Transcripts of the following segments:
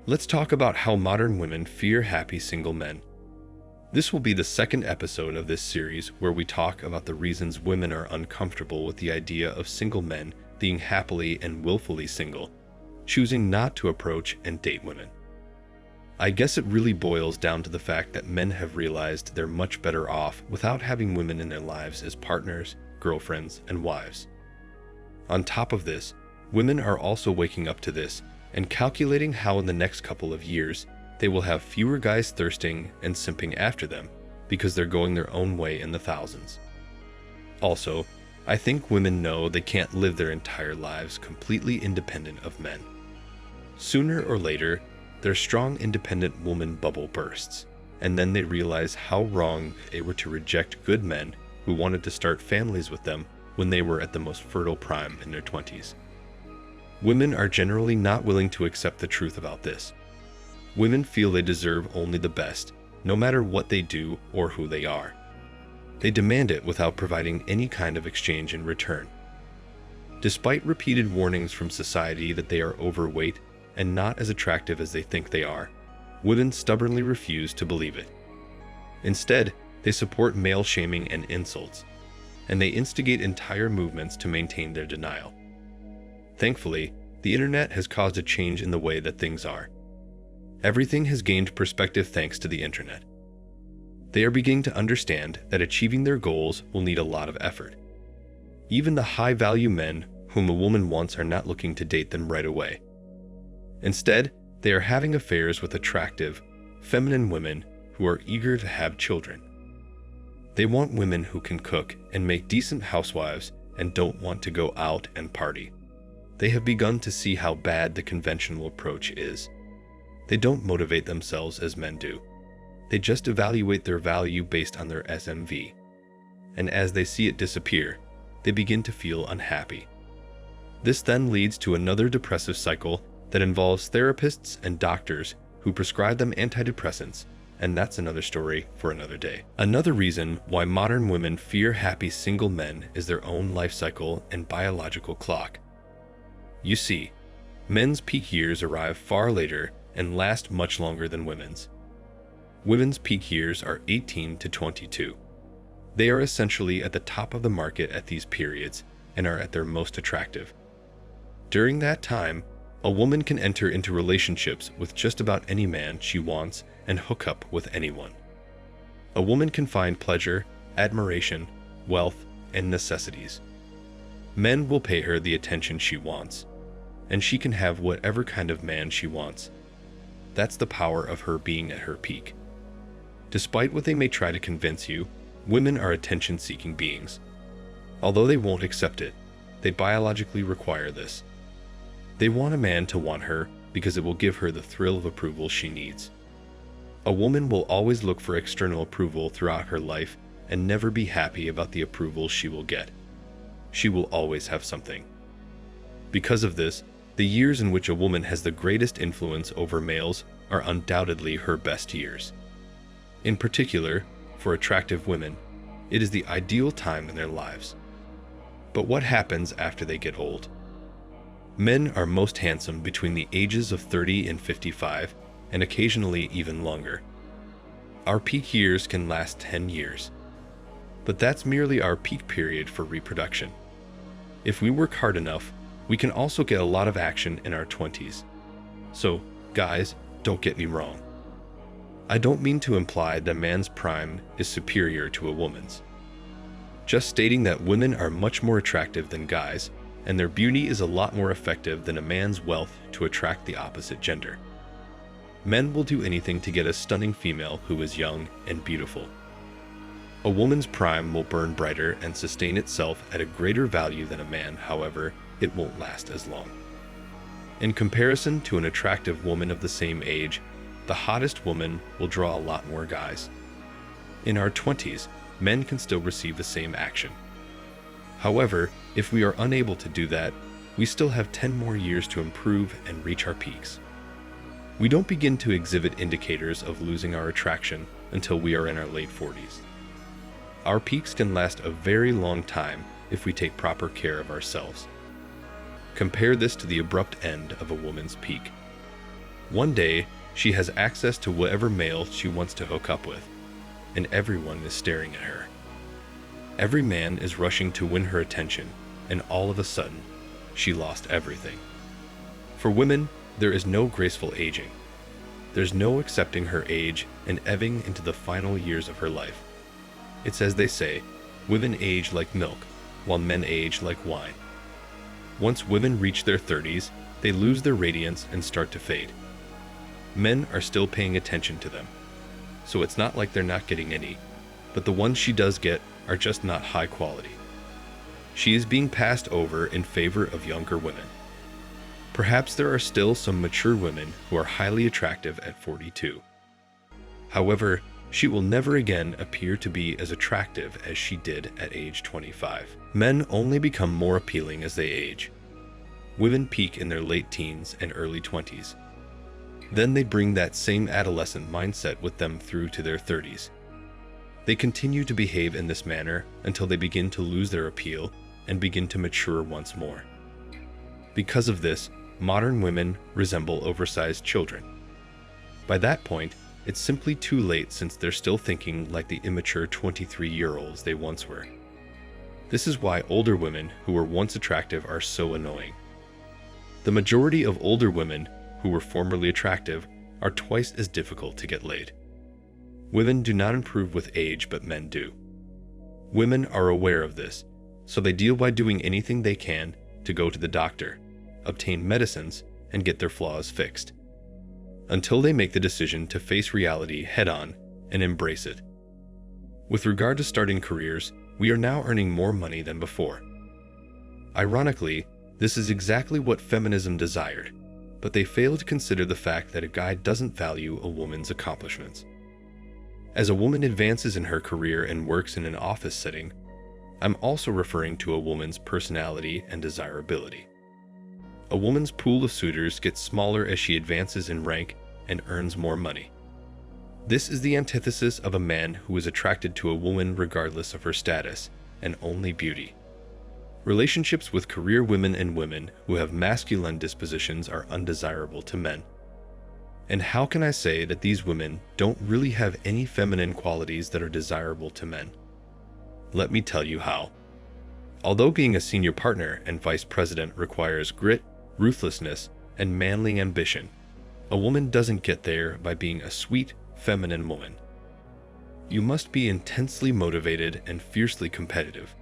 Let's talk about how modern women fear happy single men. This will be the second episode of this series where we talk about the reasons women are uncomfortable with the idea of single men being happily and willfully single, choosing not to approach and date women. I guess it really boils down to the fact that men have realized they're much better off without having women in their lives as partners, girlfriends, and wives. On top of this, women are also waking up to this and calculating how in the next couple of years they will have fewer guys thirsting and simping after them because they're going their own way in the thousands. Also, I think women know they can't live their entire lives completely independent of men. Sooner or later, their strong independent woman bubble bursts, and then they realize how wrong they were to reject good men who wanted to start families with them when they were at the most fertile prime in their 20s. Women are generally not willing to accept the truth about this. Women feel they deserve only the best, no matter what they do or who they are. They demand it without providing any kind of exchange in return. Despite repeated warnings from society that they are overweight and not as attractive as they think they are, women stubbornly refuse to believe it. Instead, they support male shaming and insults, and they instigate entire movements to maintain their denial. Thankfully, the internet has caused a change in the way that things are. Everything has gained perspective thanks to the internet. They are beginning to understand that achieving their goals will need a lot of effort. Even the high-value men whom a woman wants are not looking to date them right away. Instead, they are having affairs with attractive, feminine women who are eager to have children. They want women who can cook and make decent housewives and don't want to go out and party. They have begun to see how bad the conventional approach is. They don't motivate themselves as men do. They just evaluate their value based on their SMV. And as they see it disappear, they begin to feel unhappy. This then leads to another depressive cycle that involves therapists and doctors who prescribe them antidepressants, and that's another story for another day. Another reason why modern women fear happy single men is their own life cycle and biological clock. You see, men's peak years arrive far later and last much longer than women's. Women's peak years are 18 to 22. They are essentially at the top of the market at these periods and are at their most attractive. During that time, a woman can enter into relationships with just about any man she wants and hook up with anyone. A woman can find pleasure, admiration, wealth, and necessities. Men will pay her the attention she wants, and she can have whatever kind of man she wants. That's the power of her being at her peak. Despite what they may try to convince you, women are attention-seeking beings. Although they won't accept it, they biologically require this. They want a man to want her because it will give her the thrill of approval she needs. A woman will always look for external approval throughout her life and never be happy about the approval she will get. She will always have something. Because of this, the years in which a woman has the greatest influence over males are undoubtedly her best years. In particular, for attractive women, it is the ideal time in their lives. But what happens after they get old? Men are most handsome between the ages of 30 and 55, and occasionally even longer. Our peak years can last 10 years. But that's merely our peak period for reproduction. If we work hard enough, we can also get a lot of action in our 20s. So, guys, don't get me wrong. I don't mean to imply that a man's prime is superior to a woman's. Just stating that women are much more attractive than guys, and their beauty is a lot more effective than a man's wealth to attract the opposite gender. Men will do anything to get a stunning female who is young and beautiful. A woman's prime will burn brighter and sustain itself at a greater value than a man, however, it won't last as long. In comparison to an attractive woman of the same age, the hottest woman will draw a lot more guys. In our 20s, men can still receive the same action. However, if we are unable to do that, we still have 10 more years to improve and reach our peaks. We don't begin to exhibit indicators of losing our attraction until we are in our late 40s. Our peaks can last a very long time if we take proper care of ourselves. Compare this to the abrupt end of a woman's peak. One day, she has access to whatever male she wants to hook up with, and everyone is staring at her. Every man is rushing to win her attention, and all of a sudden, she lost everything. For women, there is no graceful aging. There's no accepting her age and ebbing into the final years of her life. It's as they say, women age like milk, while men age like wine. Once women reach their 30s, they lose their radiance and start to fade. Men are still paying attention to them, so it's not like they're not getting any, but the ones she does get are just not high quality. She is being passed over in favor of younger women. Perhaps there are still some mature women who are highly attractive at 42. However, she will never again appear to be as attractive as she did at age 25. Men only become more appealing as they age. Women peak in their late teens and early 20s. Then they bring that same adolescent mindset with them through to their 30s. They continue to behave in this manner until they begin to lose their appeal and begin to mature once more. Because of this, modern women resemble oversized children. By that point, it's simply too late since they're still thinking like the immature 23-year-olds they once were. This is why older women who were once attractive are so annoying. The majority of older women who were formerly attractive are twice as difficult to get laid. Women do not improve with age, but men do. Women are aware of this, so they deal by doing anything they can to go to the doctor, obtain medicines, and get their flaws fixed, until they make the decision to face reality head-on and embrace it. With regard to starting careers, we are now earning more money than before. Ironically, this is exactly what feminism desired, but they fail to consider the fact that a guy doesn't value a woman's accomplishments. As a woman advances in her career and works in an office setting, I'm also referring to a woman's personality and desirability. A woman's pool of suitors gets smaller as she advances in rank and earns more money. This is the antithesis of a man who is attracted to a woman regardless of her status and only beauty. Relationships with career women and women who have masculine dispositions are undesirable to men. And how can I say that these women don't really have any feminine qualities that are desirable to men? Let me tell you how. Although being a senior partner and vice president requires grit, ruthlessness, and manly ambition, a woman doesn't get there by being a sweet, feminine woman. You must be intensely motivated and fiercely competitive.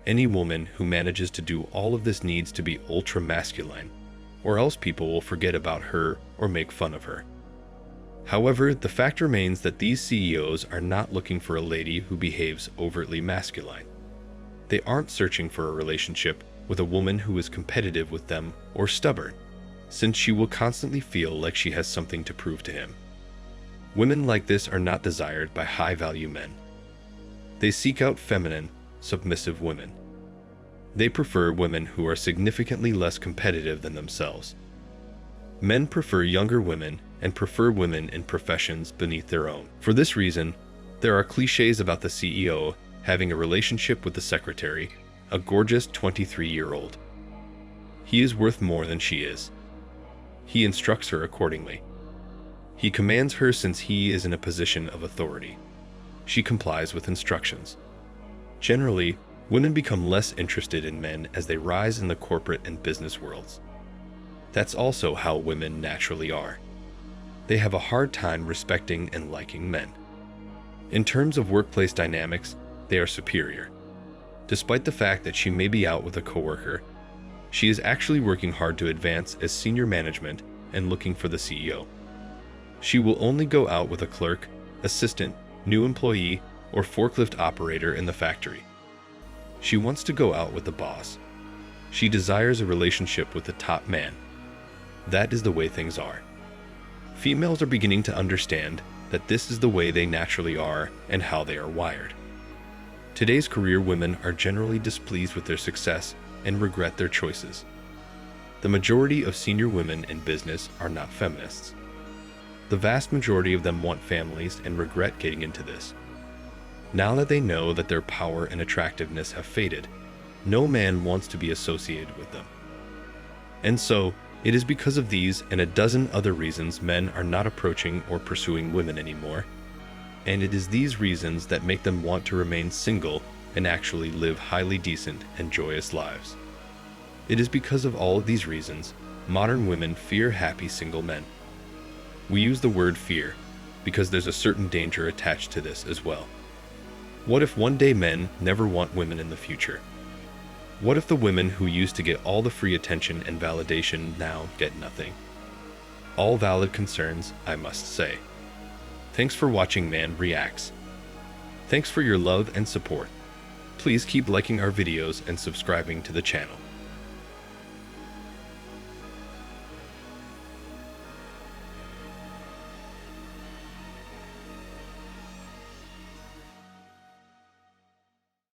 Any woman who manages to do all of this needs to be ultra-masculine, or else people will forget about her or make fun of her. However, the fact remains that these CEOs are not looking for a lady who behaves overtly masculine. They aren't searching for a relationship with a woman who is competitive with them or stubborn, since she will constantly feel like she has something to prove to him. Women like this are not desired by high-value men. They seek out feminine, submissive women. They prefer women who are significantly less competitive than themselves. Men prefer younger women and prefer women in professions beneath their own. For this reason, there are cliches about the CEO having a relationship with the secretary, a gorgeous 23-year-old. He is worth more than she is. He instructs her accordingly. He commands her since he is in a position of authority. She complies with instructions. Generally, women become less interested in men as they rise in the corporate and business worlds. That's also how women naturally are. They have a hard time respecting and liking men. In terms of workplace dynamics, they are superior. Despite the fact that she may be out with a coworker, she is actually working hard to advance as senior management and looking for the CEO. She will only go out with a clerk, assistant, new employee, or forklift operator in the factory. She wants to go out with the boss. She desires a relationship with the top man. That is the way things are. Females are beginning to understand that this is the way they naturally are and how they are wired. Today's career women are generally displeased with their success and regret their choices. The majority of senior women in business are not feminists. The vast majority of them want families and regret getting into this. Now that they know that their power and attractiveness have faded, no man wants to be associated with them. And so, It is because of these and a dozen other reasons men are not approaching or pursuing women anymore. And it is these reasons that make them want to remain single and actually live highly decent and joyous lives. It is because of all of these reasons modern women fear happy single men. We use the word fear because there's a certain danger attached to this as well. What if one day men never want women in the future? What if the women who used to get all the free attention and validation now get nothing? All valid concerns, I must say. Thanks for watching Man Reacts. Thanks for your love and support. Please keep liking our videos and subscribing to the channel.